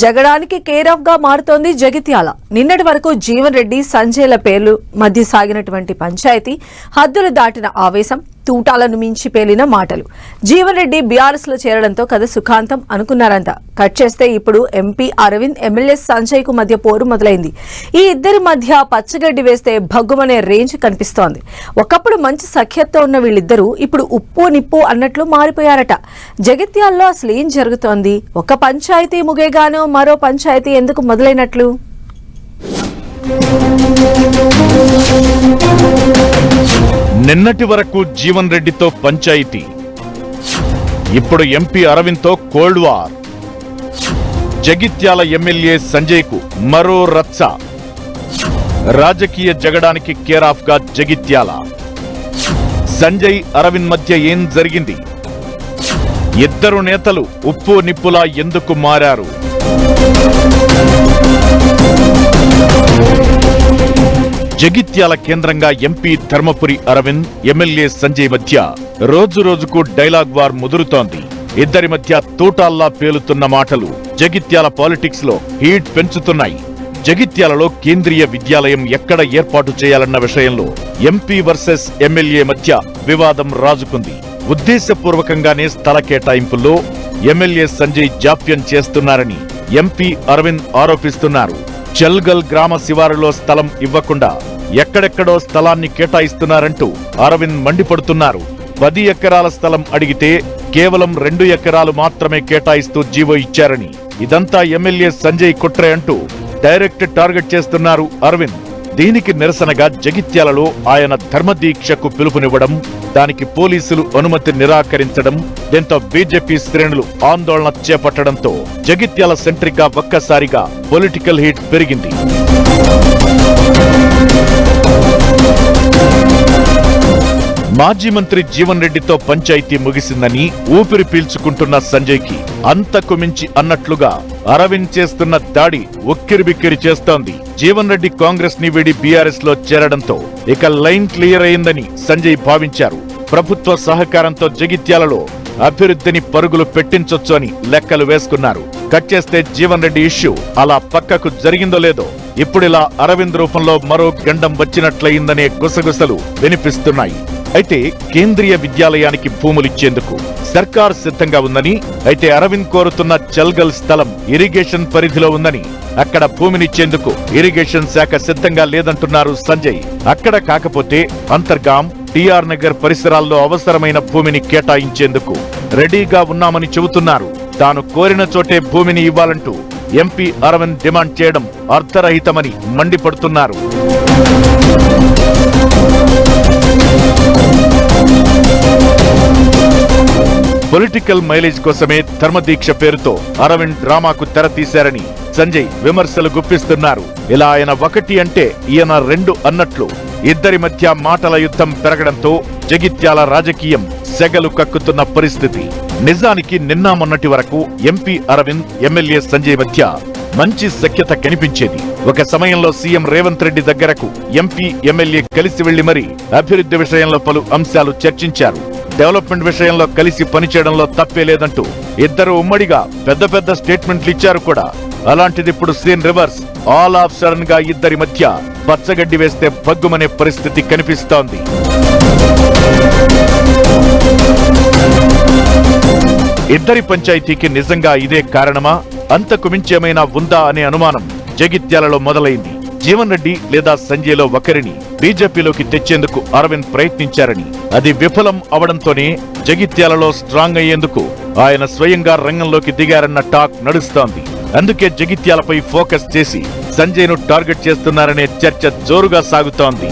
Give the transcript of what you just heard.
జగడానికి care of గా మారుతోంది జగిత్యాల. నిన్నటి వరకు జీవన్ రెడ్డి, సంజయ్ల పేర్లు మధ్య సాగినటువంటి పంచాయతీ హద్దులు దాటిన ఆవేశం, తూటాలను మించి పేలిన మాటలు. జీవన్ రెడ్డి బీఆర్ఎస్ లో చేరడంతో కథ సుఖాంతం అనుకున్నారంతా. కట్ చేస్తే ఇప్పుడు ఎంపీ అరవింద్, ఎమ్మెల్యే సంజయ్ కు మధ్య పోరు మొదలైంది. ఈ ఇద్దరి మధ్య పచ్చగడ్డి వేస్తే భగ్గుమనే రేంజ్ కనిపిస్తోంది. ఒకప్పుడు మంచి సఖ్యతతో ఉన్న వీళ్ళిద్దరూ ఇప్పుడు ఉప్పు నిప్పు అన్నట్లు మారిపోయారట. జగిత్యాల్లో అసలు ఏం జరుగుతోంది? ఒక పంచాయతీ ముగేగానో మరో పంచాయతీ ఎందుకు మొదలైనట్లు? నిన్నటి వరకు జీవన్ రెడ్డితో పంచాయతీ, ఇప్పుడు ఎంపీ అరవింద్ తో cold war. Jagtial MLA Sanjay కు మరో రచ్చ. రాజకీయ జగడానికి కేర్ ఆఫ్ గా జగిత్యాల. సంజయ్, అరవింద్ మధ్య ఏం జరిగింది? ఇద్దరు నేతలు ఉప్పు నిప్పులా ఎందుకు మారారు? జగిత్యాల కేంద్రంగా ఎంపీ ధర్మపురి అరవింద్, ఎమ్మెల్యే సంజయ్ మధ్య రోజు రోజుకు డైలాగ్ వార్ ముదురుతోంది. ఇద్దరి మధ్య తూటాల్లా పేలుతున్న మాటలు జగిత్యాల పాలిటిక్స్ లో హీట్ పెంచుతున్నాయి. జగిత్యాలలో కేంద్రీయ విద్యాలయం ఎక్కడ ఏర్పాటు చేయాలన్న విషయంలో ఎంపీ వర్సెస్ ఎమ్మెల్యే మధ్య వివాదం రాజుకుంది. ఉద్దేశపూర్వకంగానే స్థల కేటాయింపుల్లో ఎమ్మెల్యే సంజయ్ జాప్యం చేస్తున్నారని ఎంపీ అరవింద్ ఆరోపిస్తున్నారు. చల్గల్ గ్రామ శివారులో స్థలం ఇవ్వకుండా ఎక్కడెక్కడో స్థలాన్ని కేటాయిస్తున్నారంటూ అరవింద్ మండిపడుతున్నారు. 10 ఎకరాల స్థలం అడిగితే కేవలం 2 ఎకరాలు మాత్రమే కేటాయిస్తూ జీవో ఇచ్చారని, ఇదంతా ఎమ్మెల్యే సంజయ్ కుట్రే అంటూ డైరెక్ట్ టార్గెట్ చేస్తున్నారు అరవింద్. దీనికి నిరసనగా జగిత్యాలలో ఆయన ధర్మదీక్షకు పిలుపునివ్వడం, దానికి పోలీసులు అనుమతి నిరాకరించడం, దీంతో బీజేపీ శ్రేణులు ఆందోళన చేపట్టడంతో జగిత్యాల సెంట్రిక్ గా ఒక్కసారిగా పొలిటికల్ హీట్ పెరిగింది. మాజీ మంత్రి జీవన్ రెడ్డితో పంచాయతీ ముగిసిందని ఊపిరి పీల్చుకుంటున్న సంజయ్ కి అంతకు మించి అన్నట్లుగా అరవింద్ చేస్తున్న దాడి ఉక్కిరిబిక్కిరి చేస్తోంది. జీవన్ రెడ్డి కాంగ్రెస్ ని వీడి బీఆర్ఎస్ లో చేరడంతో ఇక లైన్ క్లియర్ అయిందని సంజయ్ భావించారు. ప్రభుత్వ సహకారంతో జగిత్యాలలో అభివృద్ధిని పరుగులు పెట్టించొచ్చు అని లెక్కలు వేసుకున్నారు. కట్ చేస్తే జీవన్ రెడ్డి ఇష్యూ అలా పక్కకు జరిగిందో లేదో ఇప్పుడిలా అరవింద్ రూపంలో మరో గండం వచ్చినట్లయిందనే గుసగుసలు వినిపిస్తున్నాయి. అయితే కేంద్రీయ విద్యాలయానికి భూములిచ్చేందుకు సర్కార్ సిద్ధంగా ఉందని, అయితే అరవింద్ కోరుతున్న చల్గల్ స్థలం ఇరిగేషన్ పరిధిలో ఉందని, అక్కడ భూమినిచ్చేందుకు ఇరిగేషన్ శాఖ సిద్ధంగా లేదంటున్నారు సంజయ్. అక్కడ కాకపోతే అంతర్గాం, టిఆర్ నగర్ పరిసరాల్లో అవసరమైన భూమిని కేటాయించేందుకు రెడీగా ఉన్నామని చెబుతున్నారు. తాను కోరిన చోటే భూమిని ఇవ్వాలంటూ ఎంపీ అరవింద్ డిమాండ్ చేయడం అర్థరహితమని మండిపడుతున్నారు. పొలిటికల్ మైలేజ్ కోసమే ధర్మదీక్ష పేరుతో అరవింద్ డ్రామాకు తెర తీశారని సంజయ్ విమర్శలు గుప్పిస్తున్నారు. ఇలా ఆయన 1 అంటే ఈయన 2 అన్నట్లు ఇద్దరి మధ్య మాటల యుద్ధం పెరగడంతో జగిత్యాల రాజకీయం సెగలు కక్కుతున్న పరిస్థితి. నిజానికి నిన్న మొన్నటి వరకు ఎంపీ అరవింద్, ఎమ్మెల్యే సంజయ్ మధ్య మంచి సఖ్యత కనిపించేది. ఒక సమయంలో సీఎం రేవంత్ రెడ్డి దగ్గరకు ఎంపీ, ఎమ్మెల్యే కలిసి వెళ్లి మరీ అభివృద్ధి విషయంలో పలు అంశాలు చర్చించారు. డెవలప్మెంట్ విషయంలో కలిసి పనిచేయడంలో తప్పే లేదంటూ ఇద్దరు ఉమ్మడిగా పెద్ద పెద్ద స్టేట్మెంట్లు ఇచ్చారు కూడా. అలాంటిది ఇప్పుడు scene reverse. All of sudden గా ఇద్దరి మధ్య పచ్చగడ్డి వేస్తే భగ్గుమనే పరిస్థితి కనిపిస్తోంది. ఇద్దరి పంచాయతీకి నిజంగా ఇదే కారణమా? అంతకు మించేమైనా ఉందా అనే అనుమానం జగిత్యాలలో మొదలైంది. జీవన్ రెడ్డి లేదా సంజయ్లో ఒకరిని బీజేపీలోకి తెచ్చేందుకు అరవింద్ ప్రయత్నించారని, అది విఫలం అవడంతోనే జగిత్యాలలో స్ట్రాంగ్ అయ్యేందుకు ఆయన స్వయంగా రంగంలోకి దిగారన్న టాక్ నడుస్తోంది. అందుకే జగిత్యాలపై ఫోకస్ చేసి సంజయ్ను టార్గెట్ చేస్తున్నారనే చర్చ జోరుగా సాగుతోంది.